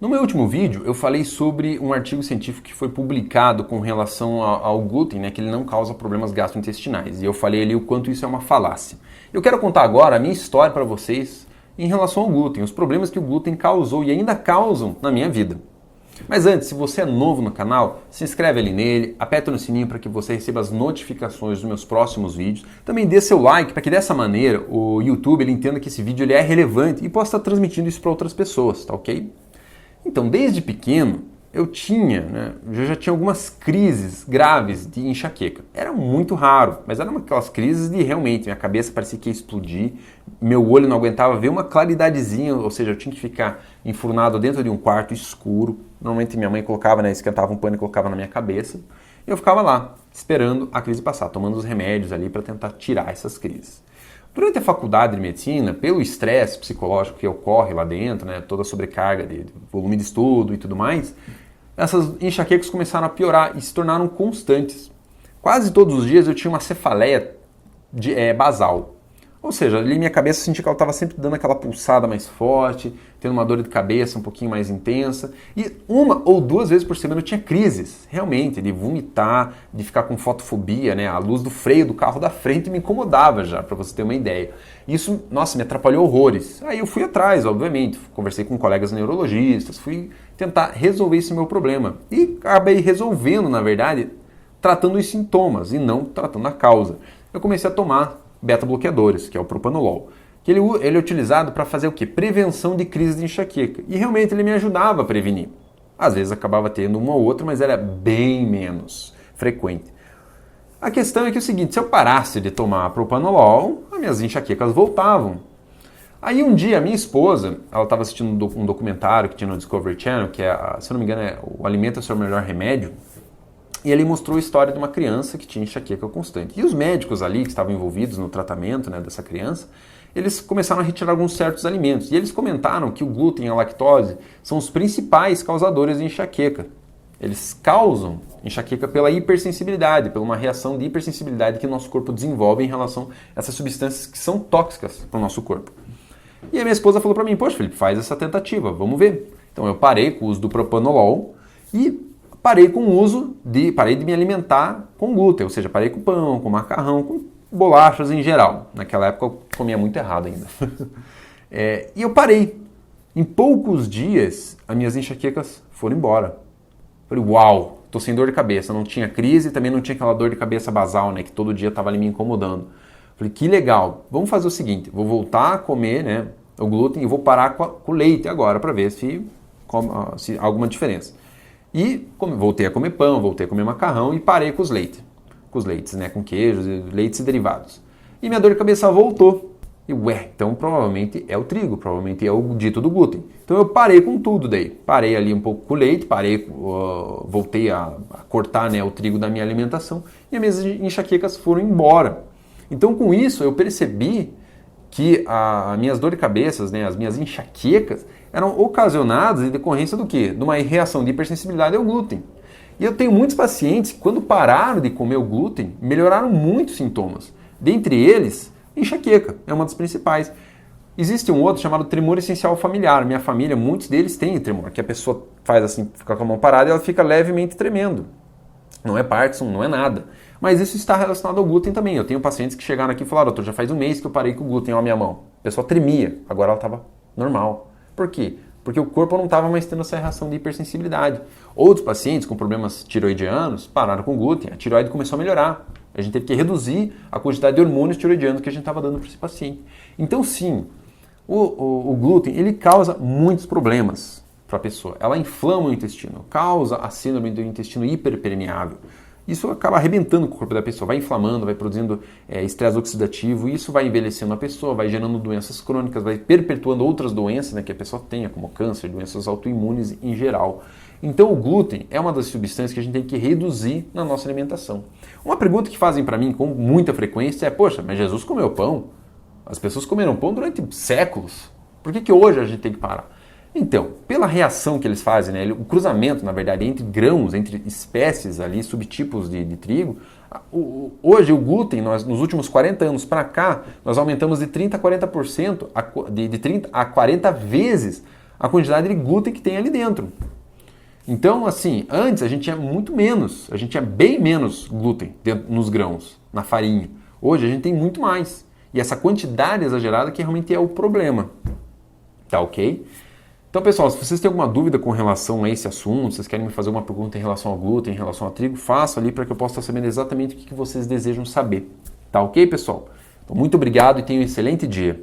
No meu último vídeo, eu falei sobre um artigo científico que foi publicado com relação ao glúten, né, que ele não causa problemas gastrointestinais. E eu falei ali o quanto isso é uma falácia. Eu quero contar agora a minha história para vocês em relação ao glúten, os problemas que o glúten causou e ainda causam na minha vida. Mas antes, se você é novo no canal, se inscreve ali nele, aperta no sininho para que você receba as notificações dos meus próximos vídeos. Também dê seu like para que dessa maneira o YouTube ele entenda que esse vídeo ele é relevante e possa estar transmitindo isso para outras pessoas, tá ok? Então, desde pequeno, eu já tinha algumas crises graves de enxaqueca. Era muito raro, mas eram aquelas crises de realmente, minha cabeça parecia que ia explodir, meu olho não aguentava ver uma claridadezinha, ou seja, eu tinha que ficar enfurnado dentro de um quarto escuro. Normalmente minha mãe colocava, esquentava um pano e colocava na minha cabeça. E eu ficava lá, esperando a crise passar, tomando os remédios ali para tentar tirar essas crises. Durante a faculdade de medicina, pelo estresse psicológico que ocorre lá dentro, toda a sobrecarga de volume de estudo e tudo mais, essas enxaquecas começaram a piorar e se tornaram constantes. Quase todos os dias eu tinha uma cefaleia basal. Ou seja, ali minha cabeça eu sentia que ela estava sempre dando aquela pulsada mais forte, tendo uma dor de cabeça um pouquinho mais intensa. E uma ou duas vezes por semana eu tinha crises, realmente, de vomitar, de ficar com fotofobia, a luz do freio do carro da frente me incomodava já, para você ter uma ideia. Isso, me atrapalhou horrores. Aí eu fui atrás, obviamente, conversei com colegas neurologistas, fui tentar resolver esse meu problema. E acabei resolvendo, na verdade, tratando os sintomas e não tratando a causa. Eu comecei a tomar beta-bloqueadores, que é o propanolol, que ele é utilizado para fazer o quê? Prevenção de crise de enxaqueca. E realmente ele me ajudava a prevenir. Às vezes acabava tendo uma ou outra, mas era bem menos frequente. A questão é que é o seguinte, se eu parasse de tomar propanolol, as minhas enxaquecas voltavam. Aí um dia a minha esposa, ela estava assistindo um documentário que tinha no Discovery Channel, que se eu não me engano é O Alimento é o Seu Melhor Remédio, e ele mostrou a história de uma criança que tinha enxaqueca constante. E os médicos ali que estavam envolvidos no tratamento dessa criança, eles começaram a retirar alguns certos alimentos. E eles comentaram que o glúten e a lactose são os principais causadores de enxaqueca. Eles causam enxaqueca pela hipersensibilidade, por uma reação de hipersensibilidade que o nosso corpo desenvolve em relação a essas substâncias que são tóxicas para o nosso corpo. E a minha esposa falou para mim, poxa Felipe, faz essa tentativa, vamos ver. Então eu parei com o uso do propanolol e parei de me alimentar com glúten, ou seja, parei com pão, com macarrão, com bolachas em geral. Naquela época eu comia muito errado ainda. E eu parei. Em poucos dias, as minhas enxaquecas foram embora. Falei, uau, tô sem dor de cabeça. Não tinha crise, também não tinha aquela dor de cabeça basal, que todo dia estava ali me incomodando. Falei, que legal, vamos fazer o seguinte, vou voltar a comer o glúten e vou parar com o leite agora para ver se há alguma diferença. E voltei a comer pão, voltei a comer macarrão e parei com os leites, com queijos, leites e derivados. E minha dor de cabeça voltou. E então provavelmente é o trigo, provavelmente é o dito do glúten. Então eu parei com tudo daí. Parei ali um pouco com o leite, voltei a cortar o trigo da minha alimentação e as minhas enxaquecas foram embora. Então com isso eu percebi que as minhas dores de cabeça, as minhas enxaquecas, eram ocasionadas em decorrência do quê? De uma reação de hipersensibilidade ao glúten. E eu tenho muitos pacientes que, quando pararam de comer o glúten, melhoraram muitos sintomas. Dentre eles, enxaqueca é uma das principais. Existe um outro chamado tremor essencial familiar. Minha família, muitos deles têm tremor, que a pessoa faz assim, fica com a mão parada e ela fica levemente tremendo. Não é Parkinson, não é nada. Mas isso está relacionado ao glúten também. Eu tenho pacientes que chegaram aqui e falaram, doutor, já faz um mês que eu parei com o glúten na minha mão. A pessoa tremia, agora ela estava normal. Por quê? Porque o corpo não estava mais tendo essa reação de hipersensibilidade. Outros pacientes com problemas tiroidianos pararam com o glúten, a tiroide começou a melhorar. A gente teve que reduzir a quantidade de hormônios tiroidianos que a gente estava dando para esse paciente. Então sim, o glúten ele causa muitos problemas para a pessoa. Ela inflama o intestino, causa a síndrome do intestino hiperpermeável. Isso acaba arrebentando com o corpo da pessoa, vai inflamando, vai produzindo estresse oxidativo, e isso vai envelhecendo a pessoa, vai gerando doenças crônicas, vai perpetuando outras doenças que a pessoa tenha, como câncer, doenças autoimunes em geral. Então o glúten é uma das substâncias que a gente tem que reduzir na nossa alimentação. Uma pergunta que fazem para mim com muita frequência é, poxa, mas Jesus comeu pão? As pessoas comeram pão durante séculos. Por que hoje a gente tem que parar? Então, pela reação que eles fazem, o cruzamento, na verdade, entre grãos, entre espécies ali, subtipos de trigo, hoje o glúten, nos últimos 40 anos para cá, nós aumentamos de 30% a 40%, de 30 a 40 vezes a quantidade de glúten que tem ali dentro. Então, assim, antes a gente tinha muito menos, a gente tinha bem menos glúten nos grãos, na farinha. Hoje a gente tem muito mais. E essa quantidade exagerada que realmente é o problema. Tá ok? Então, pessoal, se vocês têm alguma dúvida com relação a esse assunto, vocês querem me fazer uma pergunta em relação ao glúten, em relação ao trigo, façam ali para que eu possa estar sabendo exatamente o que vocês desejam saber. Tá ok, pessoal? Então, muito obrigado e tenham um excelente dia.